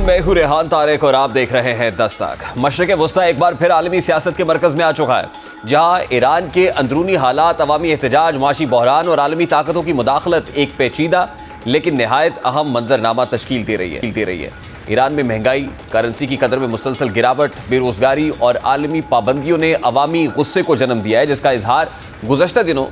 मैं हूं रेहान तारिक और आप देख रहे हैं दस्तक। मशरिक़ वस्ता एक बार फिर आलमी सियासत के मरकज़ में आ चुका है, जहां ईरान के अंदरूनी हालात, अवामी एहतजाज, माशी बहरान और आलमी ताकतों की मुदाखलत एक पेचीदा लेकिन नहायत अहम मंजरनामा तश्कील दे रही है। ईरान में महंगाई, करेंसी की कदर में मुसलसल गिरावट, बेरोजगारी और आलमी पाबंदियों ने अवामी गुस्से को जन्म दिया है, जिसका इजहार गुज़श्ता दिनों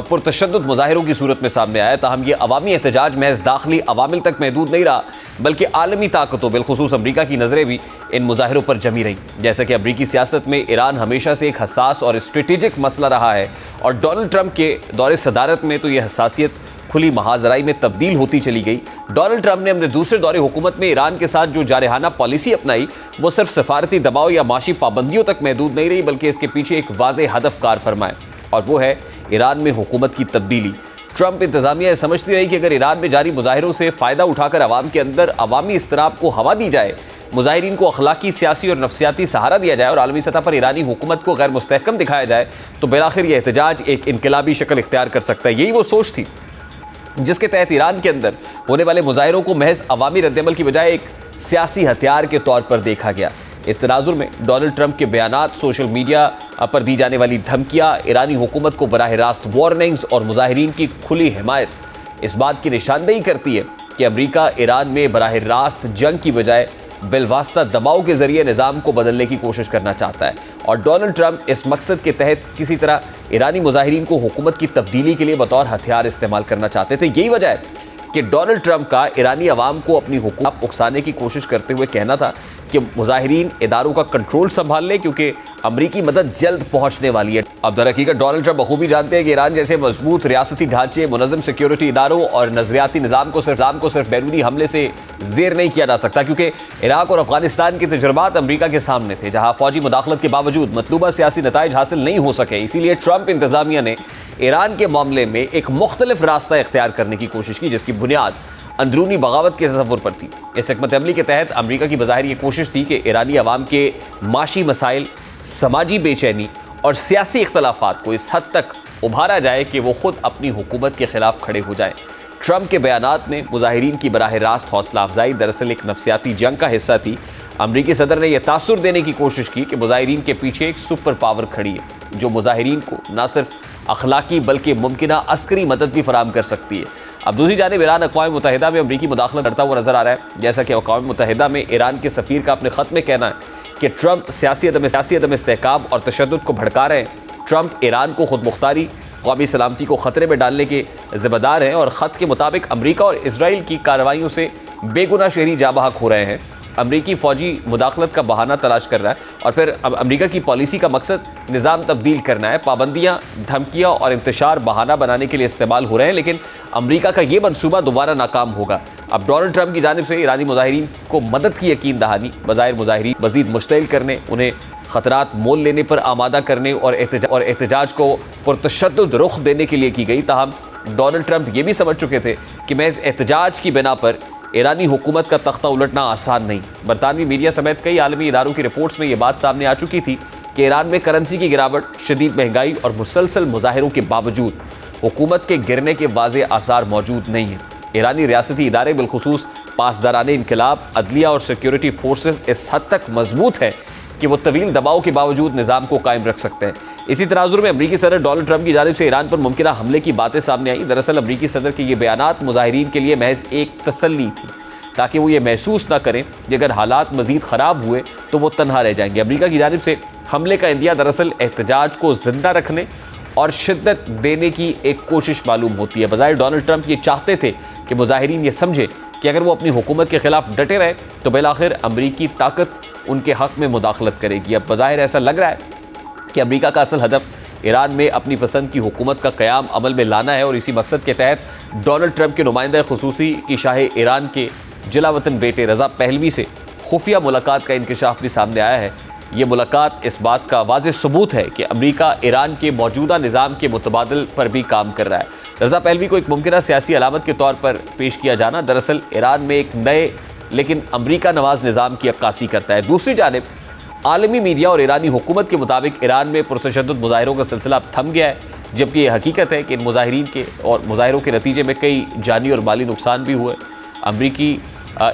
पुरतशद्दुद मुजाहिरों की सूरत में सामने आया। ताहम ये अवामी एहतजाज महज दाखिली अवामिल तक महदूद नहीं रहा, बल्कि आलमी ताकतों बिलखुसूस अमरीका की नज़रें भी इन मुजाहिरों पर जमी रहीं। जैसा कि अमरीकी सियासत में ईरान हमेशा से एक हसास और स्ट्रेटेजिक मसला रहा है, और डोनाल्ड ट्रंप के दौरे सदारत में तो यह हसासियत खुली महाजराई में तब्दील होती चली गई। डोनाल्ड ट्रंप ने अपने दूसरे दौरे हुकूमत में ईरान के साथ जो जारहाना पॉलिसी अपनाई, वो सिर्फ सफारती दबाव या माशी पाबंदियों तक महदूद नहीं रही, बल्कि इसके पीछे एक वाज़ेह हदफ कार फरमाए, और वो है ईरान में हुकूमत की तब्दीली। ट्रंप इंतजामिया समझती रही कि अगर ईरान में जारी मुजाहिरों से फ़ायदा उठाकर अवाम के अंदर अवामी इस्तराब को हवा दी जाए, मुजाहिरीन को अखलाकी, सियासी और नफ्सियाती सहारा दिया जाए और आलमी सतह पर ईरानी हुकूमत को गैर मुस्तहकम दिखाया जाए, तो बिलाखिर यह एहतजाज एक इनकलाबी शक्ल इख्तियार कर सकता है। यही वो सोच थी जिसके तहत ईरान के अंदर होने वाले मुजाहिरों को महज अवामी रद्दअमल की बजाय एक सियासी हथियार के तौर पर देखा गया। इस तनाजुर में डोनाल्ड ट्रंप के बयानात, सोशल मीडिया पर दी जाने वाली धमकियाँ, ईरानी हुकूमत को बराह रास्त वार्निंग्स और मुजाहिरीन की खुली हिमायत इस बात की निशानदेही करती है कि अमरीका ईरान में बराह रास्त जंग की बजाय बिलवास्ता दबाव के जरिए निज़ाम को बदलने की कोशिश करना चाहता है, और डोनाल्ड ट्रंप इस मकसद के तहत किसी तरह ईरानी मुजाहिरीन को हुकूमत की तब्दीली के लिए बतौर हथियार इस्तेमाल करना चाहते थे। यही वजह है कि डोनाल्ड ट्रंप का ईरानी अवाम को अपनी हुकूमत उकसाने की कोशिश करते हुए कहना था कि मुजाहिरीन इदारों का कंट्रोल संभाल ले, क्योंकि अमरीकी मदद जल्द पहुंचने वाली है। अब दरहकीकत डोनाल्ड ट्रंप बखूबी जानते हैं कि ईरान जैसे मजबूत रियासती ढांचे, मुनज़्ज़म सिक्योरिटी इदारों और नज़रियाती निज़ाम को सिर्फ बैरूनी हमले से ज़ेर नहीं किया जा सकता, क्योंकि इराक और अफगानिस्तान के तजुर्बात अमरीका के सामने थे, जहाँ फौजी मुदाखलत के बावजूद मतलूबा सियासी नताइज हासिल नहीं हो सके। इसीलिए ट्रंप इंतजामिया ने ईरान के मामले में एक मुख्तलिफ रास्ता इख्तियार करने की कोशिश की, जिसकी बुनियाद अंदरूनी बगावत के तसव्वुर पर थी। इस हिकमत अमली के तहत अमरीका की बज़ाहिर ये कोशिश थी कि ईरानी अवाम के माशी मसाइल, समाजी बेचैनी और सियासी इख्तलाफात को इस हद तक उभारा जाए कि वो खुद अपनी हुकूमत के खिलाफ खड़े हो जाएं। ट्रंप के बयानात में मुजाहिरीन की बराह रास्त हौसला अफजाई दरअसल एक नफ्सियाती जंग का हिस्सा थी। अमरीकी सदर ने यह तासुर देने की कोशिश की कि मुजाहिरीन के पीछे एक सुपर पावर खड़ी है, जो मुजाहिरीन को न सिर्फ अखलाकी बल्कि मुमकिना अस्करी मदद भी फराहम कर सकती है। अब दूसरी जानिब ईरान अक़वाम मुत्तहिदा में अमरीकी मुदाखलत करता हुआ नजर आ रहा है, जैसा कि अक़वाम मुत्तहिदा में ईरान के सफ़ीर का अपने ख़त में कहना है कि ट्रंप सियासी अदम इस्तेहकाम और तशद्दुद को भड़का रहे हैं। ट्रंप ईरान को खुद मुख्तारी, कौमी सलामती को ख़तरे में डालने के ज़िम्मेदार हैं, और ख़त के मुताबिक अमरीका और इसराइल की कार्रवाइयों से बेगुनाह शहरी जाबहक हो रहे हैं। अमरीकी फ़ौजी मुदाखलत का बहाना तलाश कर रहा है, और फिर अब अमरीका की पॉलिसी का मकसद निज़ाम तब्दील करना है। पाबंदियाँ, धमकियाँ और इंतशार बहाना बनाने के लिए इस्तेमाल हो रहे हैं, लेकिन अमरीका का ये मनसूबा दोबारा नाकाम होगा। अब डोनाल्ड ट्रंप की जानिब से ईरानी मुजाहिरीन को मदद की यकीन दहानी, बज़ाहिर मुजाहिरीन मज़ीद मुश्तइल करने, उन्हें ख़तरात मोल लेने पर आमादा करने और एहतजाज को पुरतशद्दुद रुख देने के लिए की गई। ताहम डोनाल्ड ट्रंप ये भी समझ चुके थे कि महज एहतजाज की बिना पर ईरानी हुकूमत का तख्ता उलटना आसान नहीं। बरतानवी मीडिया समेत कई आलमी इदारों की रिपोर्ट्स में ये बात सामने आ चुकी थी कि ईरान में करेंसी की गिरावट, शदीद महंगाई और मुसलसल मुजाहिरों के बावजूद हुकूमत के गिरने के वाज़े आसार मौजूद नहीं हैं। ईरानी रियासती इदारे बिलखुसूस पासदाराने इनकलाब, अदलिया और सिक्योरिटी फोर्सेस इस हद तक मजबूत है कि वो तवील दबाव के बावजूद निज़ाम को कायम रख सकते हैं। इसी तनाजुर में अमरीकी सदर डोनाल्ड ट्रंप की जानिब से ईरान पर मुमकिना हमले की बातें सामने आई। दरअसल अमरीकी सदर के ये बयानात मुजाहिरीन के लिए महज एक तसल्ली थी, ताकि वो ये महसूस ना करें कि अगर हालात मज़ीद ख़राब हुए तो वो तनहा रह जाएंगे। अमरीका की जानिब से हमले का इंदिया दरअसल एहतजाज को ज़िंदा रखने और शिद्दत देने की एक कोशिश मालूम होती है। बज़ाहिर डोनाल्ड ट्रंप ये चाहते थे कि मुजाहिरीन ये समझे कि अगर वो अपनी हुकूमत के ख़िलाफ़ डटे रहे तो बिलाखिर अमरीकी ताकत उनके हक़ में मुदाखलत करेगी। अब बज़ाहिर ऐसा लग रहा है कि अमरीका का असल हदफ ईरान में अपनी पसंद की हुकूमत का क़याम अमल में लाना है, और इसी मकसद के तहत डोनाल्ड ट्रंप के नुमाइंदा खुसूसी की शाह ईरान के जिलावतन बेटे रज़ा पहलवी से खुफिया मुलाकात का इंकशाफ भी सामने आया है। ये मुलाकात इस बात का वाज़ेह सबूत है कि अमरीका ईरान के मौजूदा निज़ाम के मुतबादल पर भी काम कर रहा है। रज़ा पहलवी को एक मुमकिना सियासी अलामत के तौर पर पेश किया जाना दरअसल ईरान में एक नए लेकिन अमरीका नवाज निज़ाम की अक्कासी करता है। दूसरी जानिब आलमी मीडिया और ईरानी हुकूमत के मुताबिक ईरान में पुरतशद्दुद मुजाहिरों का सिलसिला अब थम गया है, जबकि यह हकीकत है कि इन मुजाहिरीन के और मुजाहिरों के नतीजे में कई जानी और माली नुकसान भी हुए। अमरीकी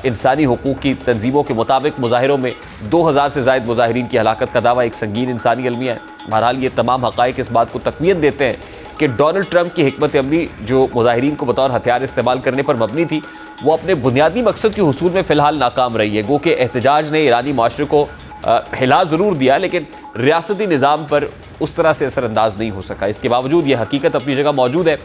इंसानी हुकूक की तंजीमों के मुताबिक मुजाहिरों में 2000 से ज़ायद मुजाहिरीन की हलाकत का दावा एक संगीन इंसानी अलमिया है। बहरहाल ये तमाम हक़ाइक़ इस बात को तक़वीयत देते हैं कि डोनाल्ड ट्रंप की हिकमत अमली जो मुजाहिरीन को बतौर हथियार इस्तेमाल करने पर मबनी थी, वो अपने बुनियादी मकसद के हुसूल में फ़िलहाल नाकाम रही है। गो कि एहतजाज ने ईरानी माशरे को हिला ज़रूर दिया, लेकिन रियासती निज़ाम पर उस तरह से असरअंदाज नहीं हो सका। इसके बावजूद यह हकीकत अपनी जगह मौजूद है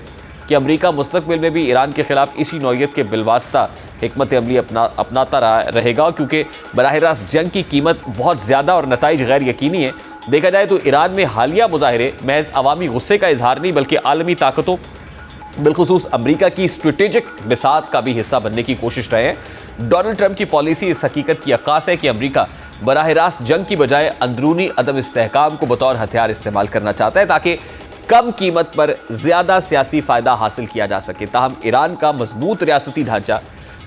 कि अमरीका मुस्तकबिल में भी ईरान के ख़िलाफ़ इसी नौइयत के बिलवास्ता हिकमत अमली अपनाता रहेगा, क्योंकि बराह रास्त जंग की कीमत बहुत ज़्यादा और नताइज गैर यकीनी है। देखा जाए तो ईरान में हालिया मुजाहरे महज अवामी गुस्से का इजहार नहीं, बल्कि आलमी ताकतों बिलखुसूस अमरीका की स्ट्रेटेजिक बिसात का भी हिस्सा बनने की कोशिश रहे हैं। डोनाल्ड ट्रंप की पॉलिसी इस हकीकत की अक्कास है कि अमरीका बराह रास्त जंग की बजाय अंदरूनी अदम इस्तेहकाम को बतौर हथियार इस्तेमाल करना चाहता है, ताकि कम कीमत पर ज़्यादा सियासी फ़ायदा हासिल किया जा सके। ताहम ईरान का मजबूत रियासती ढांचा,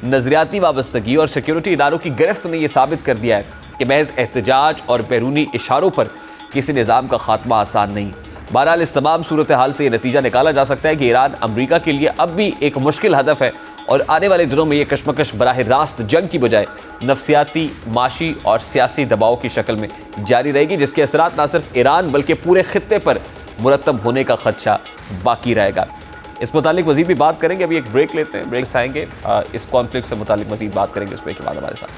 नज़रियाती वाबस्तगी और सिक्योरिटी इदारों की गिरफ्त ने यह साबित कर दिया है कि महज एहतजाज और बैरूनी इशारों पर किसी निज़ाम का खात्मा आसान नहीं। बहरहाल इस तमाम सूरत हाल से यह नतीजा निकाला जा सकता है कि ईरान अमरीका के लिए अब भी एक मुश्किल हदफ है, और आने वाले दिनों में यह कशमकश बराह रास्त जंग की बजाय नफसियाती, माशी और सियासी दबाव की शक्ल में जारी रहेगी, जिसके असरात न सिर्फ ईरान बल्कि पूरे खित्ते पर मुरतब होने का खदशा बाकी रहेगा। इस मुतालिक मजीद भी बात करेंगे। अभी एक ब्रेक लेते हैं, ब्रेक से आएंगे इस कॉन्फ्लिक्ट से मुतालिक मजीद बात करेंगे। इस ब्रेक के बाद हमारे साथ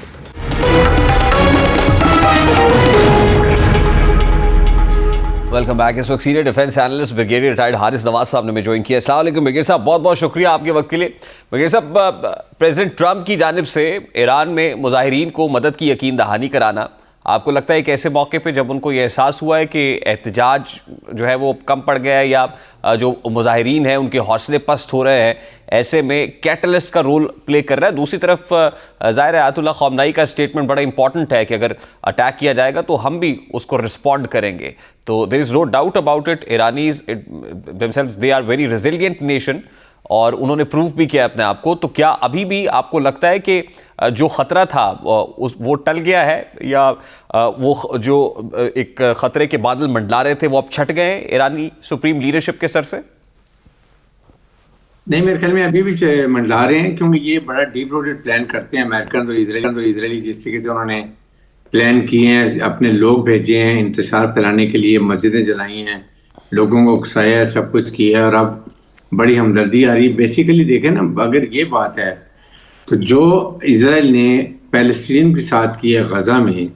वेलकम बैक। इस वक्त senior defence analyst brigadier retired Haris Nawaz साहब ने हमें ज्वाइन किया। अस्सलाम वालेकुम ब्रिगेडियर साहब, बहुत बहुत शुक्रिया आपके वक्त के लिए। ब्रिगेडियर साहब, प्रेसिडेंट ट्रंप की जानिब से ईरान में मुजाहिरीन को मदद की यकीन दहानी कराना, आपको लगता है कि ऐसे मौके पे जब उनको ये एहसास हुआ है कि एहतजाज जो है वो कम पड़ गया है, या जो मुजाहिरीन हैं उनके हौसले पस्त हो रहे हैं, ऐसे में कैटलिस्ट का रोल प्ले कर रहा है? दूसरी तरफ ज़ाहिर है आयतुल्लाह ख़ामनेई का स्टेटमेंट बड़ा इंपॉर्टेंट है कि अगर अटैक किया जाएगा तो हम भी उसको रिस्पॉन्ड करेंगे। तो there is no doubt about it, Iranians themselves they are very resilient nation, और उन्होंने प्रूव भी किया अपने आप को। तो क्या अभी भी आपको लगता है कि जो ख़तरा था वो टल गया है, या वो जो एक ख़तरे के बादल मंडला रहे थे वो अब छट गए हैं ईरानी सुप्रीम लीडरशिप के सर से? नहीं, मेरे ख्याल में अभी भी मंडला रहे हैं, क्योंकि ये बड़ा डीप रूटेड प्लान करते हैं अमेरिकन और इजरायली जिस तरीके से उन्होंने प्लान किए हैं, अपने लोग भेजे हैं इंतशार फैलाने के लिए, मस्जिदें जलाई हैं, लोगों को उकसाया है, सब कुछ किया है, और अब बड़ी हमदर्दी आ रही है। बेसिकली देखें ना, अगर ये बात है तो जो इसराइल ने पैलेस्टीन के साथ किया गजा में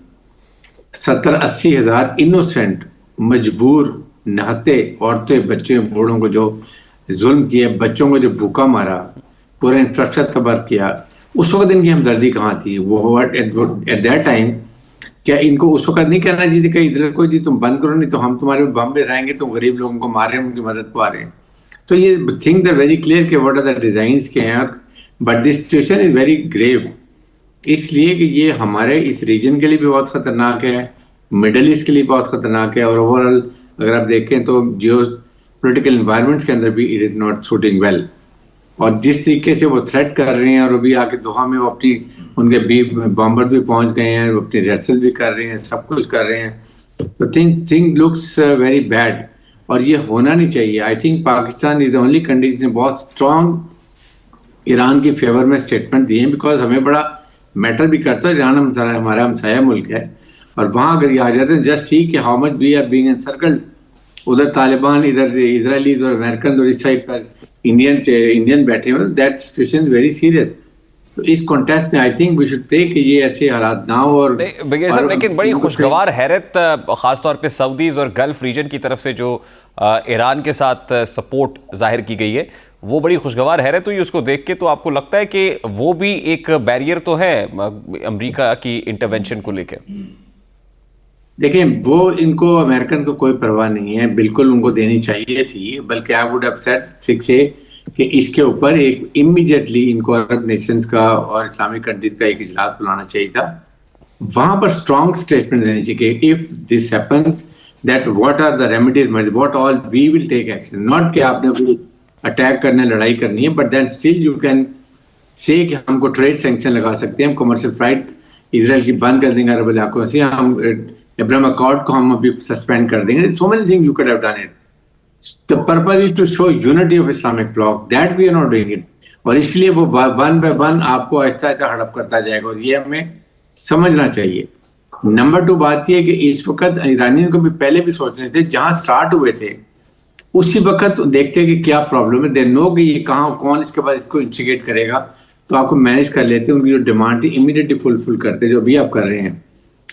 70-80 हज़ार इनोसेंट मजबूर नहाते औरतें, बच्चे, बूढ़ों को जो जुल्म किया, बच्चों को जो भूखा मारा, पूरा इंफ्रास्ट्रक्चर तबाह किया, उस वक्त इनकी हमदर्दी कहाँ थी? वो एट दैट टाइम क्या इनको उस वक्त नहीं कहना चाहिए कि इधर को जी तुम बंद करो, नहीं तो हम तुम्हारे बम में रहेंगे, तुम गरीब लोगों को मार रहे हैं, उनकी मदद को आ रहे हैं। तो ये थिंक द वेरी क्लियर कि व्हाट आर द डिजाइंस के हैं, but this situation is very grave, इसलिए कि ये हमारे इस रीजन के लिए भी बहुत खतरनाक है, मिडल ईस्ट के लिए बहुत खतरनाक है, और ओवरऑल अगर आप देखें तो जियो पोलिटिकल इन्वायरमेंट के अंदर भी it is not shooting well. और जिस तरीके से वो थ्रेट कर रहे हैं, और अभी आके दोहा में वो अपनी उनके भी बॉम्बर भी पहुंच गए हैं, वो अपनी रिहर्सल भी कर रहे हैं, सब कुछ कर रहे हैं, तो थिंग लुक्स वेरी बैड, और ये होना नहीं चाहिए। I think Pakistan is the only country जिसने बहुत स्ट्रॉन्ग ईरान की फेवर में स्टेटमेंट दिए हैं, बिकॉज हमें बड़ा मैटर भी करता है। ईरान हमारा हमसाया मुल्क है, और वहाँ अगर ये आ जाते हैं, जस्ट सी कि how much we are being encircled, उधर तालिबान, इधर इजरायलीज और अमेरिकन, और इस साइड पर इंडियन बैठे हुए, that situation is very serious. तो इस कॉन्टेस्ट में I think we should pray कि ये ऐसे हालात ना हो। और लेकिन बड़ी खुशगवार हैरत खासतौर पे सऊदीज और गल्फ रीजन की तरफ से जो ईरान के साथ सपोर्ट जाहिर की गई है, वो बड़ी खुशगवार हैरत हुई उसको देख के। तो आपको लगता है कि वो भी एक बैरियर तो है अमेरिका की इंटरवेंशन को लेकर? देखिए, वो इनको अमेरिकन को कोई परवाह नहीं है, बिल्कुल उनको देनी चाहिए थी, बल्कि आई वुड हैव सेड से कि इसके ऊपर एक इमीडिएटली इनको अरब नेशंस का और इस्लामिक कंट्रीज का एक इजलास बुलाना चाहिए था, वहां पर स्ट्रॉन्ग स्टेटमेंट देनी चाहिए कि if this happens that what are the remedies, what all we will take action, not कि आपने कोई अटैक करना, लड़ाई करनी है, but then still you can say कि हमको ट्रेड सैंक्शन लगा सकते हैं, हम कमर्शियल फ्लाइट इजराइल की बंद कर देंगे अरब इलाकों से, हम अब्राहम अकॉर्ड को हम अभी सस्पेंड कर देंगे। So many things you could have done it. The purpose is to show unity of Islamic bloc, that we are not doing it. और इसलिए वो वन बाय वन आपको आहिस्ता आहिस्ता हड़प करता जाएगा, और ये हमें समझना चाहिए। नंबर 2 बात यह है कि इस वक्त ईरानियन को भी पहले भी सोचने थे, जहां स्टार्ट हुए थे उसी वक्त देखते कि क्या प्रॉब्लम है, दे नो कि ये कहाँ कौन इसके बाद इसको इंस्टिगेट करेगा, तो आपको मैनेज कर लेते। उनकी जो डिमांड थी इमीडिएटली फुलफिल करते, जो अभी आप कर रहे हैं।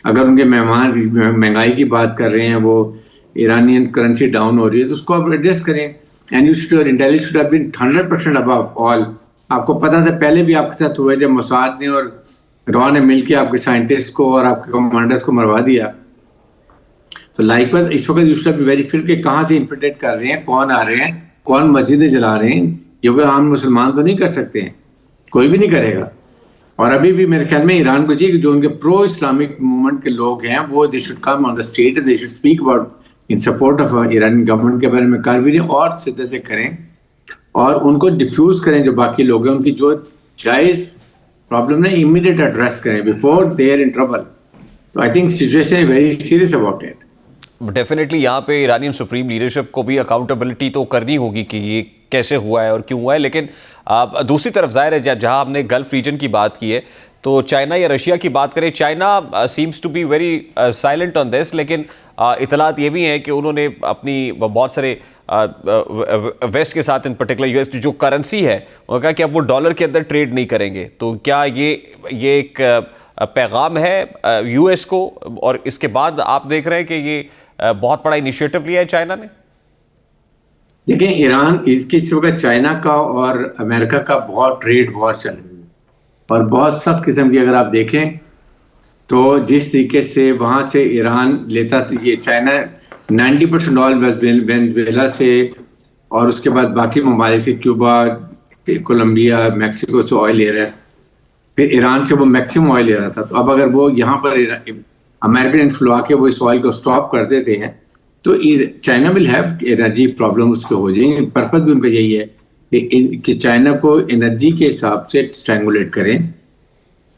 अगर उनके मेहमान महंगाई की बात कर रहे हैं, वो ईरानियन करेंसी डाउन हो रही है, तो उसको आप एडजस्ट करें। And you should intelligence should have been 100% above all. आपको पता था पहले भी आपके साथ हुआ, जब मोसाद ने और रॉ ने मिलकर आपके साइंटिस्ट को और आपके कमांडर्स को मरवा दिया। तो लाइकवाइज इस वक्त you should be very clear कि कहाँ से इन्फिल्ट्रेट कर रहे हैं, कौन आ रहे हैं, कौन मस्जिदें जला रहे हैं। ये कोई आम मुसलमान तो नहीं कर सकते हैं, कोई भी नहीं करेगा। और अभी भी मेरे ख्याल में ईरान को चाहिए कि जो उनके प्रो इस्लामिक मूवमेंट के लोग हैं वो they should come on the stage, they should speak about in support of Irani government के बारे में कारवीरें और शिद्दत से करें, और उनको डिफ्यूज करें। जो बाकी लोग हैं उनकी जो जायज़ प्रॉब्लम है इमीडिएट एड्रेस करें before they are in trouble. तो I think situation is very serious about it. Definitely यहाँ पे ईरानियन सुप्रीम लीडरशिप को भी अकाउंटेबिलिटी तो करनी होगी कि ये कैसे हुआ है और क्यों हुआ है। लेकिन दूसरी तरफ जाहिर है जहाँ हमने गल्फ रीजन की बात की है, तो चाइना या रशिया की बात करें, China seems to be very silent on this, लेकिन इतलात ये भी हैं कि उन्होंने अपनी बहुत सारे वेस्ट के साथ इन पर्टिकुलर यूएस जो करेंसी है उन्होंने कहा कि अब वो डॉलर के अंदर ट्रेड नहीं करेंगे। तो क्या ये एक पैगाम है यूएस को, और इसके बाद आप देख रहे हैं कि ये बहुत बड़ा इनिशिएटिव लिया है चाइना ने? देखिए, ईरान इस वक्त चाइना का और अमेरिका का बहुत ट्रेड वॉर चल रही है, और बहुत सख्त किस्म की। अगर आप देखें तो जिस तरीके से वहां से ईरान लेता था, ये चाइना 90% ऑयल वेनेजुएला से और उसके बाद बाकी ममालिक से, क्यूबा, कोलंबिया, मैक्सिको से ऑयल ले रहा है। फिर ईरान से वो मैक्सिमम ऑयल ले रहा था। तो अब अगर वो यहाँ पर अमेरिकन इन्फ्लू आके वो इस ऑयल को स्टॉप कर देते हैं तो China will have energy problem उसके हो जाएंगे। पर्पज भी उनका यही है कि चाइना को एनर्जी के हिसाब से स्ट्रैंगुलेट करें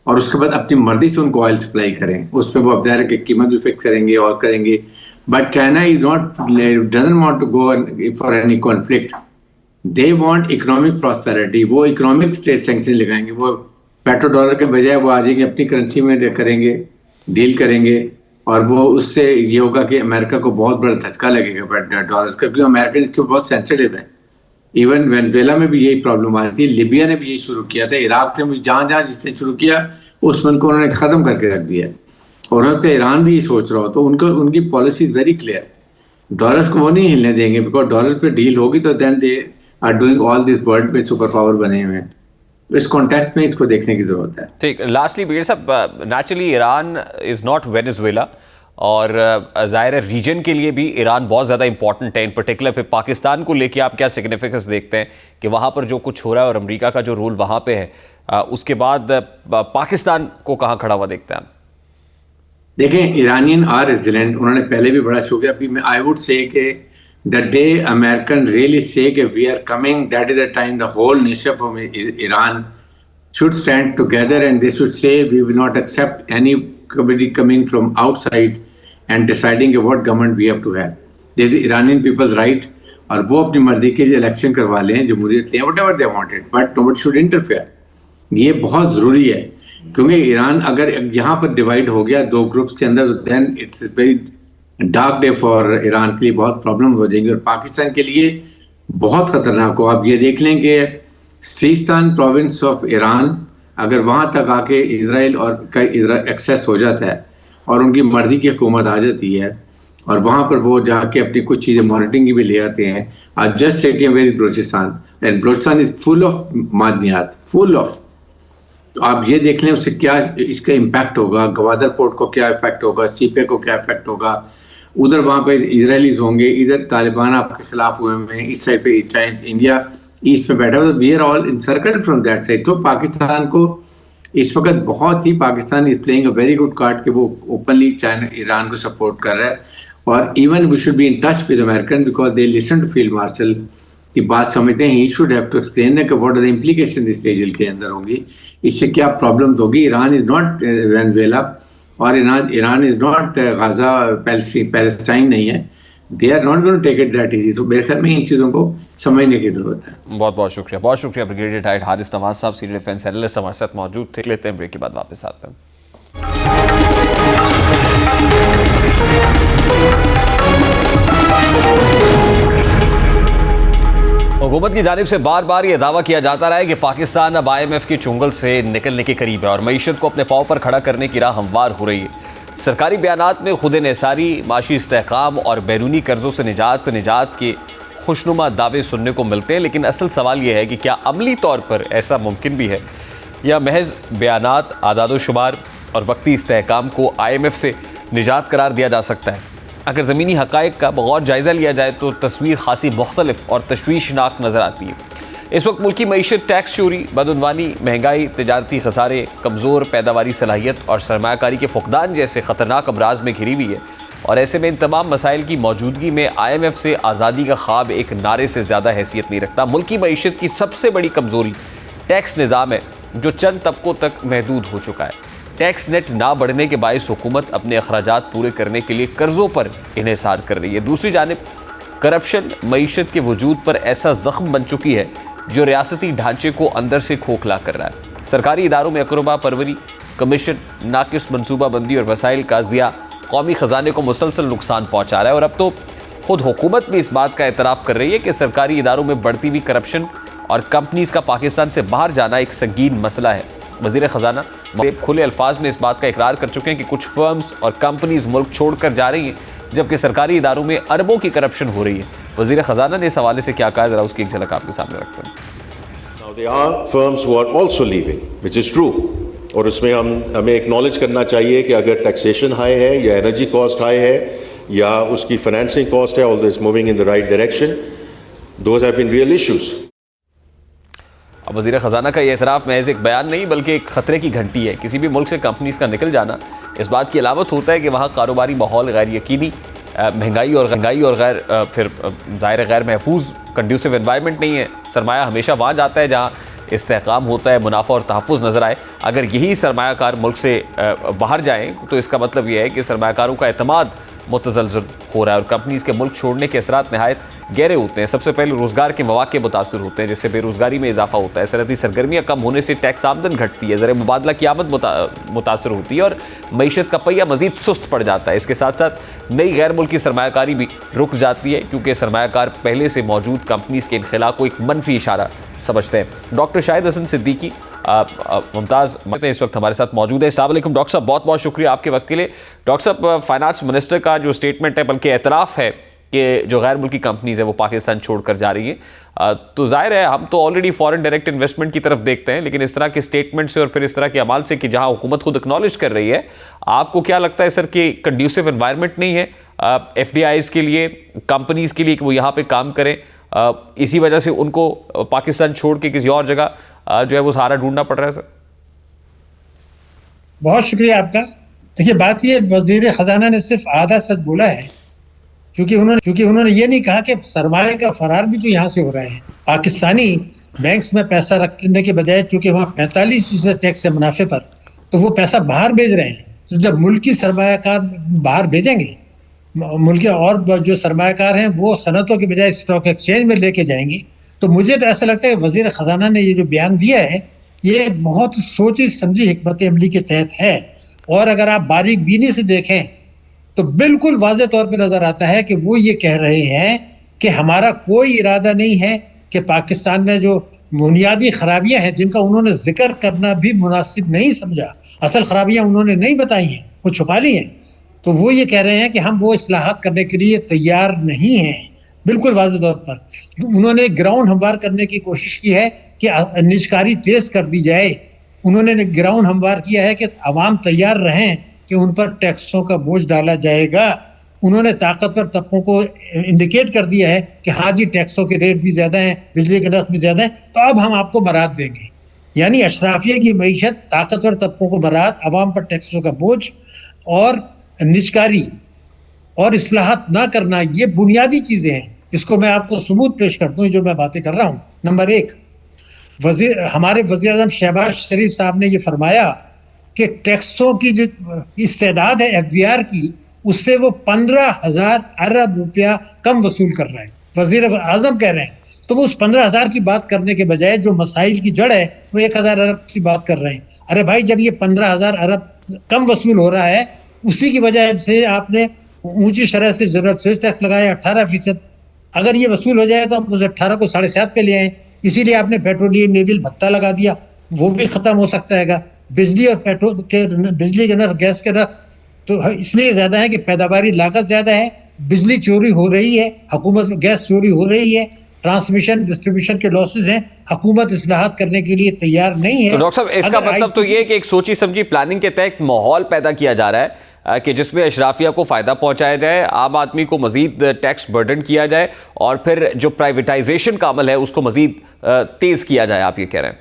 और उसके बाद अपनी मर्जी से उनको ऑयल सप्लाई करें। उस पर वो अब ज़ाहिर है कि कीमत भी फिक्स करेंगे और करेंगे। But China is not doesn't want to go for any conflict, they want economic prosperity. वो इकोनॉमिक स्टेट सैंक्शन लगाएंगे, वो पेट्रो डॉलर के बजाय वो आ जाएंगे अपनी करेंसी में करेंगे, डील करेंगे। और वो उससे ये होगा कि अमेरिका को बहुत बड़ा धचका लगेगा डॉलर्स का, क्योंकि अमेरिकन इसके बहुत सेंसिटिव है। इवन वेनेजुएला में भी यही प्रॉब्लम आ रही थी, लिबिया ने भी यही शुरू किया था, इराक ने भी जहाँ जहाँ जिसने शुरू किया उस मन को उन्होंने ख़त्म करके रख दिया। और अब तो ईरान भी ये सोच रहा हो, तो उनकी policy is very clear. Dollars को वो नहीं हिलने देंगे, बिकॉज डॉलर्स पे डील होगी तो then they are doing all this world में सुपर पावर बने हुए हैं। इस कॉन्टेक्स्ट में इसको देखने की जरूरत है। ठीक, लास्टली बीर साहब, naturally Iran is not Venezuela, और ज़ाहिर है रीजन के लिए भी ईरान बहुत ज़्यादा इंपॉर्टेंट है। इन पर्टिकुलर फिर पाकिस्तान को लेके आप क्या सिग्निफिकेंस देखते हैं कि वहाँ पर जो कुछ हो रहा है और अमेरिका का जो रोल वहाँ पे है, उसके बाद पाकिस्तान को कहाँ खड़ा हुआ देखते हैं आप? देखें, ईरानियन आर रेजिलेंट, उन्होंने पहले भी बड़ा शो किया। अभी मैं आई वुड से कि the day American really say कि we are coming, that is the time the whole nation of Iran should stand together and they should say we will not accept anybody coming from outside and deciding what government we have to have. This is Iranian people's right, और वो अपनी मर्जी के लिए election करवा लें, जमहूरियत लें, whatever they wanted, but nobody should interfere. ये बहुत ज़रूरी है, क्योंकि ईरान अगर यहाँ पर डिवाइड हो गया दो ग्रुप्स के अंदर, तो then it's a very dark day for Iran के लिए, बहुत प्रॉब्लम हो जाएंगी। और पाकिस्तान के लिए बहुत ख़तरनाक हो। आप ये देख लें कि सीस्तान प्रोविंस ऑफ ईरान अगर वहाँ तक आके इजराइल और का एक्सेस हो जाता है और उनकी मर्जी की हुकूमत आ जाती है, और वहाँ पर वो जाके अपनी कुछ चीज़ें मॉनिटरिंग की भी ले आते हैं। आज just taking very Balochistan, and Balochistan is full of मादनियात, फुल ऑफ। तो आप ये देख लें उससे क्या इसका इम्पैक्ट होगा, गवादर पोर्ट को क्या इफेक्ट होगा, सीपे को क्या इफेक्ट होगा। उधर वहाँ पे इजरायलीज होंगे, इधर तालिबान आपके खिलाफ हुए हैं, इस साइड पे चाइना, इंडिया ईस्ट में बैठा हुआ, we are all encircled from that side. तो पाकिस्तान को इस वक्त बहुत ही, Pakistan is playing a very good card कि वो ओपनली चाइना ईरान को सपोर्ट कर रहा है। और even we should be in touch with American because they listen to field marshal की बात समझते हैं। He should have to explain कि व्हाट आर द इम्प्लीकेशन इस रीजन के अंदर होंगी, इससे क्या प्रॉब्लम होगी। ईरान इज नॉट वेनेजुएला, और Iran is not Gaza, Palestine नहीं है। They are not going to take it that easy. तो मेरे ख्याल में इन चीज़ों को समझने की जरूरत है। बहुत बहुत शुक्रिया ब्रिगेडियर डाइट हारिस नवाज साहब, सीनियर डिफेंस एनालिस्ट हमारे साथ मौजूद थे। लेते हैं ब्रेक के बाद वापस आते हैं। हुकूमत की जानिब से बार बार ये दावा किया जाता रहा है कि पाकिस्तान अब IMF के चुंगल से निकलने के करीब है और मईशत को अपने पांव पर खड़ा करने की राह हमवार हो रही है। सरकारी बयानात में खुद इन्हिसारी, माशी इस्तेहकाम और बैरूनी कर्जों से निजात के खुशनुमा दावे सुनने को मिलते हैं, लेकिन असल सवाल यह है कि क्या अमली तौर पर ऐसा मुमकिन भी है या महज बयानात, आदादोशुमार और वक्ती इस्तेहकाम को IMF से निजात करार दिया जा सकता है। अगर ज़मीनी हक़ाइक़ का बग़ौर जायज़ा लिया जाए तो तस्वीर खासी मुख्तलिफ और तशवीशनाक नज़र आती है। इस वक्त मुल्की मईशत टैक्स चोरी, बदउनवानी, महंगाई, तिजारती खसारे, कमज़ोर पैदावारी सलाहियत और सरमायाकारी के फुक़दान जैसे ख़तरनाक अमराज में घिरी हुई है और ऐसे में इन तमाम मसाइल की मौजूदगी में IMF से आज़ादी का ख्वाब एक नारे से ज़्यादा हैसियत नहीं रखता। मुल्की मईशत की सबसे बड़ी कमज़ोरी टैक्स निज़ाम है जो चंद तबकों तक महदूद हो चुका है। टैक्स नेट ना बढ़ने के बायस हुकूमत अपने अखराजात पूरे करने के लिए कर्ज़ों पर इन्हिसार कर रही है। दूसरी जानिब करप्शन मईशत के वजूद पर ऐसा ज़ख्म बन चुकी है जो रियासती ढांचे को अंदर से खोखला कर रहा है। सरकारी इदारों में अकरबा परवरी, कमीशन, नाकिस मनसूबाबंदी और वसाइल का ज़िया कौमी ख़जाने को मुसलसल नुकसान पहुँचा रहा है और अब तो खुद हुकूमत भी इस बात का एतराफ़ कर रही है कि सरकारी इदारों में बढ़ती हुई करप्शन और कंपनीज़ का पाकिस्तान से बाहर जाना एक संगीन मसला है। वज़ीर ख़जाना खुले अल्फाज में इस बात का इकरार कर चुके हैं कि कुछ फर्म्स और कंपनीज़ मुल्क छोड़ कर जा रही हैं, जबकि सरकारी इदारों में अरबों की करप्शन हो रही है। वज़ीर ख़जाना ने इस हवाले से क्या कहा, ज़रा उसकी एक झलक आपके सामने रखते हैं। Now there are firms who are also leaving, which is true. और उसमें हमें एक्नॉलेज करना चाहिए कि अगर टैक्सेशन हाई है या एनर्जी कॉस्ट हाई है या उसकी फाइनेंसिंग कॉस्ट है, all this moving in the right direction, those have been real issues. अब वज़ीर ख़जाना का ये एतराफ़ महज एक बयान नहीं बल्कि एक ख़तरे की घंटी है। किसी भी मुल्क से कंपनीज़ का निकल जाना इस बात की अलामत होता है कि वहाँ कारोबारी माहौल गैर यकीनी, महंगाई और गैर फिर ज़ाहिर गैर महफूज कंड्यूसिव एनवायरनमेंट नहीं है। सरमाया हमेशा वहाँ जाता है जहाँ इस्तेहकाम होता है, मुनाफा और तहफ़्फ़ुज़ नज़र आए। अगर यही सरमायाकार मुल्क से बाहर जाएँ तो इसका मतलब यह है कि सरमायाकारों का एतमाद मुतज़लज़ल हो रहा है और कंपनीज़ के मुल्क छोड़ने के असरात नहायत गहरे होते हैं। सबसे पहले रोज़गार के मौक़े मुतासर होते हैं, जिससे बेरोज़गारी में इजाफा होता है। सनअती सरगर्मियाँ कम होने से टैक्स आमदन घटती है, ज़र मुबादला की आमद मुतासर होती है और मईशत का पहिया मज़ीद सुस्त पड़ जाता है। इसके साथ साथ नई गैर मुल्की सरमायाकारी भी रुक जाती है, क्योंकि सरमायाकार पहले से मौजूद कंपनीज़ के इनखिला को एक मनफी इशारा समझते हैं। डॉक्टर शाहिद हसन सिद्दीकी मुमताज़ इस वक्त हमारे साथ मौजूद है। अस्सलाम वालेकुम डॉक्टर साहब, बहुत बहुत शुक्रिया आपके वक्त के लिए। डॉक्टर साहब, फाइनेंस मिनिस्टर का जो स्टेटमेंट है, बल्कि एतराफ़ है कि जो गैर मुल्की कंपनीज़ है वो पाकिस्तान छोड़कर जा रही हैं, तो जाहिर है हम तो ऑलरेडी फॉरेन डायरेक्ट इन्वेस्टमेंट की तरफ देखते हैं, लेकिन इस तरह के स्टेटमेंट से और फिर इस तरह के अमाल से कि जहां हुकूमत खुद एक्नॉलेज कर रही है, आपको क्या लगता है सर कि कंड्यूसिव एनवायरनमेंट नहीं है FDIs के लिए, कंपनीज़ के लिए कि वो यहाँ पे काम करें? इसी वजह से उनको पाकिस्तान छोड़ के किसी और जगह जो है वो सहारा ढूंढना पड़ रहा है? सर बहुत शुक्रिया आपका। देखिए, बात ये वज़ीर ख़जाना ने सिर्फ आधा सच बोला है, क्योंकि उन्होंने ये नहीं कहा कि सरमाए का फरार भी तो यहाँ से हो रहा है। पाकिस्तानी बैंक्स में पैसा रखने के बजाय, क्योंकि वहाँ 45% टैक्स है मुनाफे पर, तो वो पैसा बाहर भेज रहे हैं। तो जब मुल्की सरमायाकार बाहर भेजेंगे, मुल्की और जो सरमायाकार हैं वो सनतों के बजाय स्टॉक एक्सचेंज में लेके जाएंगे। तो मुझे तो ऐसा लगता है कि वज़ीर ख़जाना ने ये जो बयान दिया है ये बहुत सोची समझी हिकमत अमली के तहत है, और अगर आप बारीक बीनी से देखें तो बिल्कुल वाज़े तौर पे नजर आता है कि वो ये कह रहे हैं कि हमारा कोई इरादा नहीं है कि पाकिस्तान में जो बुनियादी खराबियां हैं, जिनका उन्होंने जिक्र करना भी मुनासिब नहीं समझा, असल खराबियां उन्होंने नहीं बताई हैं, वो छुपा ली हैं, तो वो ये कह रहे हैं कि हम वो इस्लाहात करने के लिए तैयार नहीं हैं। बिल्कुल वाज़े तौर पर उन्होंने ग्राउंड हमवार करने की कोशिश की है कि निजकारी तेज कर दी जाए। उन्होंने ग्राउंड हमवार किया है कि अवाम तैयार रहें कि उन पर टैक्सों का बोझ डाला जाएगा। उन्होंने ताकतवर तबकों को इंडिकेट कर दिया है कि हाँ जी, टैक्सों के रेट भी ज़्यादा हैं, बिजली के नर्ख भी ज़्यादा हैं, तो अब हम आपको बरात देंगे। यानी अशराफिया की मईशत, ताकतवर तबकों को बरात, अवाम पर टैक्सों का बोझ और निजकारी और इस्लाहात ना करना, ये बुनियादी चीज़ें हैं। इसको मैं आपको सबूत पेश करता हूँ जो मैं बातें कर रहा हूँ। नंबर एक, हमारे वज़ीर आज़म शहबाज शरीफ साहब ने ये फरमाया कि टैक्सों की जो इस्तेदाद है FBR की, उससे वो 15,000 अरब रुपया कम वसूल कर रहा है, वजीर आजम कह रहे हैं। तो वो उस 15,000 की बात करने के बजाय जो मसाइल की जड़ है वो 1,000 अरब की बात कर रहे हैं। अरे भाई, जब ये 15,000 अरब कम वसूल हो रहा है, उसी की वजह से आपने ऊंची शरह से जनरल सेल्स टैक्स लगाया 18%। अगर ये वसूल हो जाए तो आप उस 18 को 7.5 पे ले आए। इसीलिए आपने पेट्रोलियम नेवल भत्ता लगा दिया, वो भी खत्म हो सकता है। बिजली और पेट्रोल के बिजली के नर्ख, गैस के नर्ख तो इसलिए ज्यादा है कि पैदावारी लागत ज्यादा है, बिजली चोरी हो रही है, हुकूमत गैस चोरी हो रही है, ट्रांसमिशन डिस्ट्रीब्यूशन के लॉसेस हैं, हुकूमत इस्लाहात करने के लिए तैयार नहीं है। तो डॉक्टर साहब, इसका मतलब तो ये है कि एक सोची समझी प्लानिंग के तहत माहौल पैदा किया जा रहा है कि जिसमें अशराफिया को फायदा पहुंचाया जाए, आम आदमी को मजीद टैक्स बर्डन किया जाए और फिर जो प्राइवेटाइजेशन का अमल है उसको मजीद तेज किया जाए, आप ये कह रहे हैं?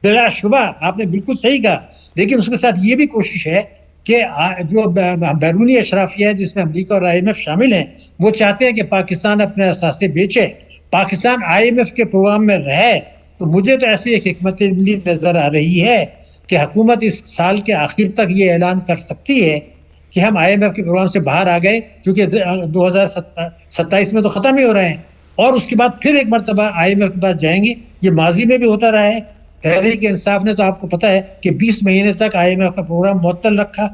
बिलाशुबा आपने बिल्कुल सही कहा, लेकिन उसके साथ ये भी कोशिश है कि जो बैरूनी अशराफिया है जिसमें अमेरिका और IMF शामिल हैं, वो चाहते हैं कि पाकिस्तान अपने असासे बेचे, पाकिस्तान IMF के प्रोग्राम में रहे। तो मुझे तो ऐसी एक हिकमत अमली नजर आ रही है कि हुकूमत इस साल के आखिर तक ये ऐलान कर सकती है कि हम IMF के प्रोग्राम से बाहर आ गए, क्योंकि 2027 में तो ख़त्म ही हो रहे हैं, और उसके बाद फिर एक मरतबा IMF के पास जाएंगे। ये माजी में भी होता रहा है। तहरीक इंसाफ ने तो आपको पता है कि 20 महीने तक IMF का प्रोग्राम मुअत्तल रखा।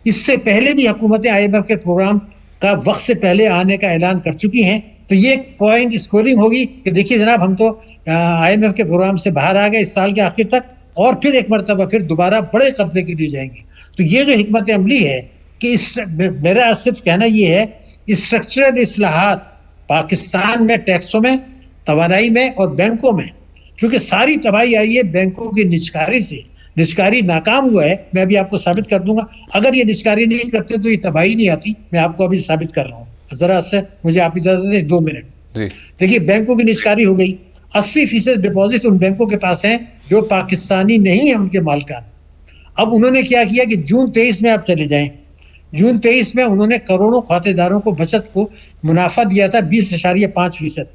इससे पहले भी हुकूमतें IMF के प्रोग्राम का वक्त से पहले आने का ऐलान कर चुकी हैं। तो ये एक पॉइंट स्कोरिंग होगी कि देखिए जनाब, हम तो IMF के प्रोग्राम से बाहर आ गए इस साल के आखिर तक, और फिर एक मरतबा फिर दोबारा बड़े कब्जे के लिए जाएंगे। तो ये जो हिकमत अमली है कि मेरा सिर्फ कहना ये है, स्ट्रक्चरल इस्लाहात पाकिस्तान में टैक्सों में, तवानाई में और बैंकों में, क्योंकि सारी तबाही आई है बैंकों की निचकारी से। निचकारी नाकाम हुआ है, मैं अभी आपको साबित कर दूंगा। अगर ये निचकारी नहीं करते तो ये तबाही नहीं आती। मैं आपको अभी साबित कर रहा हूँ, जरा से मुझे आप इजाजत दें 2 मिनट। देखिए, बैंकों की निचकारी हो गई। 80% डिपॉजिट उन बैंकों के पास हैं जो पाकिस्तानी नहीं है, उनके मालिकान। अब उन्होंने क्या किया कि जून 23 में आप चले जाएं, जून 23 में उन्होंने करोड़ों खातेदारों को बचत को मुनाफा दिया था 20.5%।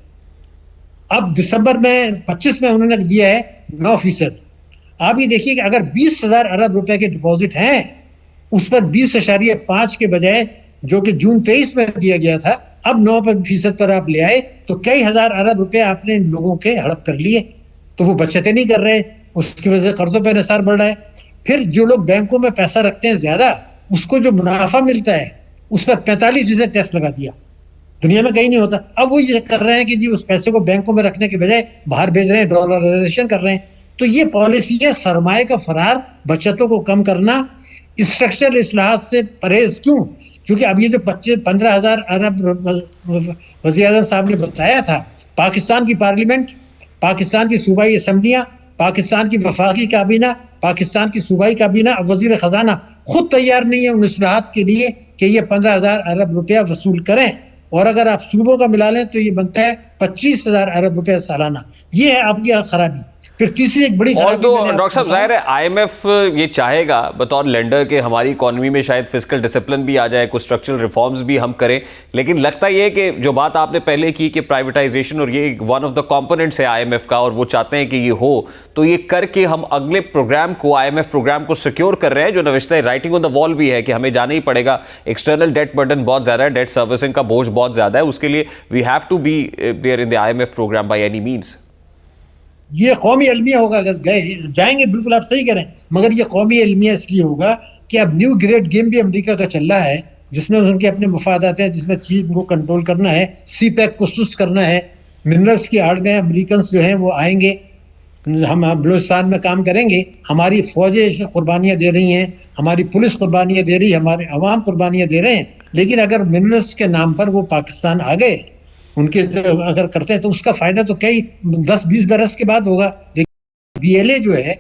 अब दिसंबर में 25 में उन्होंने दिया है 9%। आप ये देखिए कि अगर 20,000 अरब रुपए के डिपॉजिट हैं, उस पर 20.5 के बजाय जो कि जून 23 में दिया गया था, अब 9% पर आप ले आए, तो कई हजार अरब रुपए आपने इन लोगों के हड़प कर लिए। तो वो बचतें नहीं कर रहे, उसकी वजह से कर्जों पर निसार बढ़ रहा है। फिर जो लोग बैंकों में पैसा रखते हैं ज्यादा, उसको जो मुनाफा मिलता है उस पर 45% टैक्स लगा दिया। दुनिया में कहीं नहीं होता। अब वो ये कर रहे हैं कि जी उस पैसे को बैंकों में रखने के बजाय बाहर भेज रहे हैं, डॉलराइजेशन कर रहे हैं। तो ये पॉलिसी है सरमाए का फरार, बचतों को कम करना, स्ट्रक्चरल इस्लाहात से परहेज। क्यों? क्योंकि अब ये जो 15,000 अरब वज़ीर आज़म साहब ने बताया था, पाकिस्तान की पार्लियामेंट, पाकिस्तान की सूबाई असम्बलियाँ, पाकिस्तान की वफाकी काबीना, पाकिस्तान की सूबाई काबीना, वजीर खजाना खुद तैयार नहीं है उन इस्लाहात के लिए कि ये 15,000 अरब रुपया वसूल करें। और अगर आप सूबों का मिला लें तो ये बनता है 25,000 अरब रुपया सालाना। ये है आपकी खराबी। फिर तीसरी एक बड़ी और तो डॉक्टर साहब, जाहिर है IMF ये चाहेगा बतौर लेंडर के हमारी इकोनॉमी में शायद फिस्कल डिसिप्लिन भी आ जाए, कुछ स्ट्रक्चरल रिफॉर्म्स भी हम करें, लेकिन लगता ये है कि जो बात आपने पहले की कि प्राइवेटाइजेशन, और ये वन ऑफ द कंपोनेंट्स है IMF का, और वो चाहते हैं कि ये हो, तो ये करके हम अगले प्रोग्राम को, IMF प्रोग्राम को सिक्योर कर रहे हैं, जो नविश्ता राइटिंग ऑन द वॉल भी है कि हमें जाना ही पड़ेगा। एक्सटर्नल डेट बर्डन बहुत ज़्यादा है, डेट सर्विसिंग का बोझ बहुत ज़्यादा है, उसके लिए we have to be there in the IMF programme by any means. ये कौमी अलमिया होगा, अगर गए जाएंगे, बिल्कुल आप सही करें, मगर ये कौमी अलमिया इसलिए होगा कि अब न्यू ग्रेट गेम भी अमेरिका का चल रहा है, जिसमें उनके अपने मफादात हैं, जिसमें चीन को कंट्रोल करना है, CPEC को सुस्त करना है। मिनरल्स की आड़ में अमेरिकन जो हैं वो आएंगे, हम बलूचिस्तान में काम करेंगे, हमारी फौजें कुर्बानियाँ दे रही हैं, हमारी पुलिस कुर्बानियाँ दे रही है, हमारे अवाम कुर्बानियाँ दे रहे हैं, लेकिन अगर मिनरल्स के नाम पर वो पाकिस्तान आ गए, उनके अगर करते हैं तो उसका फायदा तो कई 10-20 बरस के बाद होगा। लेकिन BLA जो है,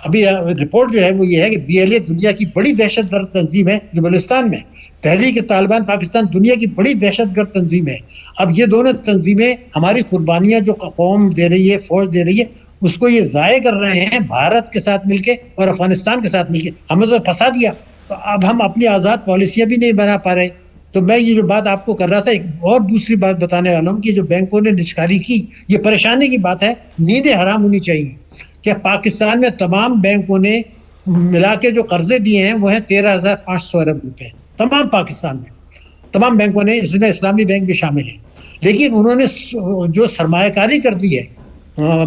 अभी रिपोर्ट जो है वो ये है कि BLA दुनिया की बड़ी दहशतगर्द तंजीम है जो बलूचिस्तान में। तहरीक तालिबान पाकिस्तान दुनिया की बड़ी दहशतगर्द तंजीम है। अब ये दोनों तंजीमें हमारी कुर्बानियां जो कौम दे रही है, फौज दे रही है, उसको ये ज़ाय कर रहे हैं भारत के साथ मिलके और अफगानिस्तान के साथ मिलके। हमें तो फंसा दिया, तो अब हम अपनी आज़ाद पॉलिसियाँ भी नहीं बना पा रहे। तो मैं ये जो बात आपको कर रहा था, एक और दूसरी बात बताने वाला हूँ कि जो बैंकों ने निष्कारी की, ये परेशानी की बात है, नींदें हराम होनी चाहिए। क्या पाकिस्तान में तमाम बैंकों ने मिला के जो कर्जे दिए हैं वो हैं 13,500 अरब रुपए। तमाम पाकिस्तान में तमाम बैंकों ने, इसमें इस्लामी बैंक भी शामिल है। लेकिन उन्होंने जो सरमायाकारी कर दी है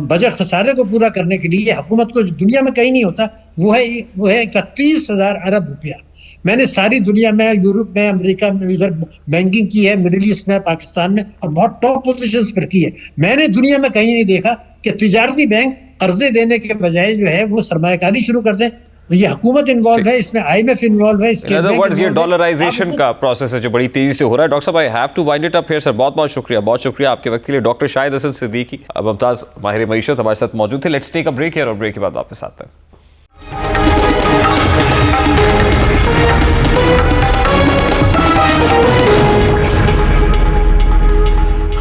बजट खसारे को पूरा करने के लिए, हुकूमत को दुनिया में कहीं नहीं होता, वो है 31,000 अरब रुपया। मैंने सारी दुनिया में, यूरोप में, अमेरिका में इधर बैंकिंग की है, मिडिल ईस्ट में, पाकिस्तान में, और बहुत टॉप पोजीशंस पर की है। मैंने दुनिया में कहीं नहीं देखा कि तिजारती बैंक कर्जे देने के बजाय जो है वो सरमायाकारी शुरू कर दें। ये हुकूमत इन्वॉल्व है, इसमें IMF इन्वॉल्व है, इन अदर वर्ड्स ये डॉलराइजेशन का प्रोसेस है जो बड़ी तेजी से हो रहा है। डॉक्टर साहब, I have to wind it up here sir. बहुत शुक्रिया आपके वक्त के लिए। डॉक्टर शाहिद हसन सिद्दीकी, अब मुमताज माहिर मईशत हमारे साथ मौजूद थे। Let's take a break here और ब्रेक के बाद वापस आते हैं।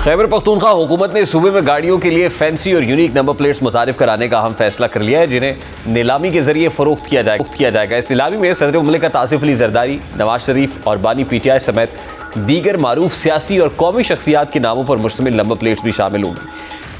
खैबर पख्तूनख्वा हुकूमत ने सूबे में गाड़ियों के लिए फैंसी और यूनिक नंबर प्लेट्स मुतारिफ कराने का अहम फैसला कर लिया है, जिन्हें नीलामी के जरिए फरोख्त किया जाएगा। इस नीलामी में सदर मुमलिकत आसिफ अली जरदारी, नवाज शरीफ और बानी PTI समेत दीगर मारूफ सियासी और कौमी शख्सियात के नामों पर मुश्तमिल नंबर प्लेट्स भी शामिल होंगी।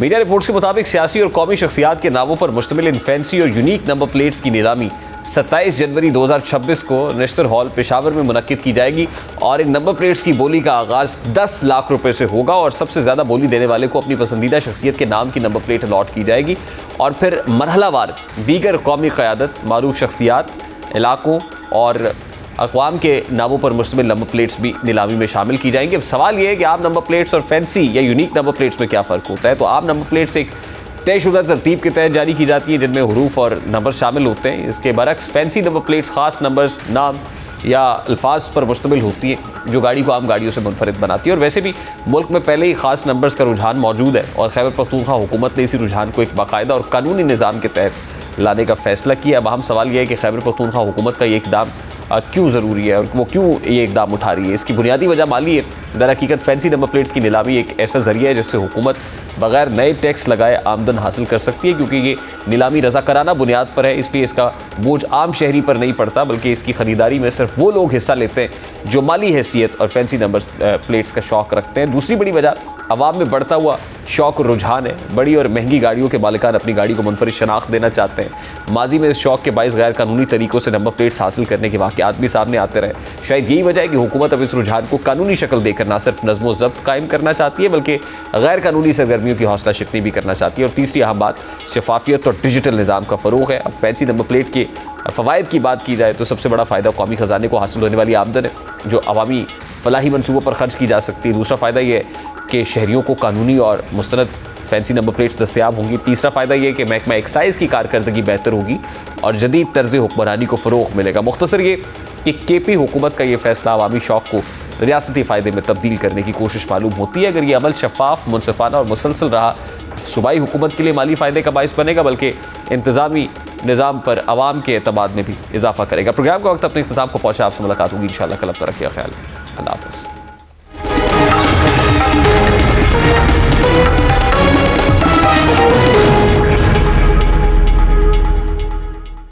मीडिया रिपोर्ट्स के मुताबिक सियासी और कौमी शख्सियात के नामों पर मुश्तमिल इन फैंसी और यूनिक नंबर प्लेट्स की नीलामी 27 जनवरी 2026 को नेशनल हॉल पेशावर में मुनक्किद की जाएगी और इन नंबर प्लेट्स की बोली का आगाज़ 10 लाख रुपए से होगा और सबसे ज़्यादा बोली देने वाले को अपनी पसंदीदा शख्सियत के नाम की नंबर प्लेट अलॉट की जाएगी और फिर मरहलावार दीगर कौमी क़यादत, मारूफ शख्सियात, इलाकों और अक़वाम के नामों पर मुश्तमिल नंबर प्लेट्स भी नीलामी में शामिल की जाएंगी। अब सवाल ये है कि आम नंबर प्लेट्स और फैंसी या यूनिक नंबर प्लेट्स में क्या फ़र्क होता है। तो आम नंबर प्लेट्स एक तयशुदा तरतीब के तहत जारी की जाती है जिनमें हुरूफ और नंबर शामिल होते हैं। इसके बरक्स फैंसी नंबर प्लेट्स ख़ास नंबर्स, नाम या अल्फाज पर मुश्तमिल होती हैं जो गाड़ी को आम गाड़ियों से मुनफरिद बनाती है। और वैसे भी मुल्क में पहले ही ख़ास नंबर्स का रुझान मौजूद है और खैबर पख्तूनख्वा हुकूमत ने इसी रुझान को एक बाकायदा और कानूनी निज़ाम के तहत लाने का फ़ैसला किया। अब अहम सवाल यह है कि खैबर पख्तूनख्वा हुकूमत का ये इक़दाम क्यों ज़रूरी है और वो क्यों ये इक़दाम उठा रही है। इसकी बुनियादी वजह माली है। दर हकीकत फैंसी नंबर प्लेट्स की नीलामी एक ऐसा ज़रिया है जिससे हुकूमत बगैर नए टैक्स लगाए आमदन हासिल कर सकती है, क्योंकि ये नीलामी रज़ाकाराना बुनियाद पर है, इसलिए इसका बोझ आम शहरी पर नहीं पड़ता, बल्कि इसकी ख़रीदारी में सिर्फ वो लोग हिस्सा लेते हैं जो माली हैसियत और फैंसी नंबर प्लेट्स का शौक़ रखते हैं। दूसरी बड़ी वजह आवाम में बढ़ता हुआ शौक़ और रुझान है। बड़ी और महंगी गाड़ियों के मालिकान अपनी गाड़ी को मुनफरिद शनाख्त देना चाहते हैं। माजी में इस शौक़ के बाइस गैर कानूनी तरीक़ों से नंबर प्लेट्स हासिल करने के वाक़यात भी सामने आते रहे। शायद यही वजह है कि हुकूमत अब इस रुझान को कानूनी शक्ल देकर ना सिर्फ नज़्म व ज़ब्त कायम करना चाहती है बल्कि गैर कानूनी सरगर्मियों की हौसला शिकनी भी करना चाहती है। और तीसरी अहम बात शफाफियत और डिजिटल निज़ाम का फ़रोग़ है। अब फैंसी नंबर प्लेट के फ़वाइद की बात की जाए तो सबसे बड़ा फ़ायदा कौमी ख़जाने को हासिल होने वाली आमदन है जो अवामी फलाही मनसूबों पर खर्च की जा सकती है। दूसरा फ़ायदा यह है कि शहरियों को कानूनी और मुस्तनद फैंसी नंबर प्लेट्स दस्तयाब होंगी। तीसरा फ़ायदा यह है कि महकमा एक्साइज़ की कारकर्दगी बेहतर होगी और जदीद तर्ज़ हुक्मरानी को फ़रोग़ मिलेगा। मुख्तसर ये कि KP हुकूमत का ये फ़ैसला अवामी शौक़ को रियासती फ़ायदे में तब्दील करने की कोशिश मालूम होती है। अगर ये अमल शफ़ाफ, मुनसिफ़ाना और मुसलसल रहा, सूबाई हुकूमत के लिए माली फ़ायदे का बाइस बनेगा बल्कि इंतज़ामी निज़ाम पर आवाम के एतमाद में भी इजाफ़ा करेगा। प्रोग्राम का वक्त अपने इख्तिताम को पहुँचा। आपसे मुलाकात होगी इंशाअल्लाह कल। अब तक रखिए ख्याल। अल्लाह हाफ़िज़।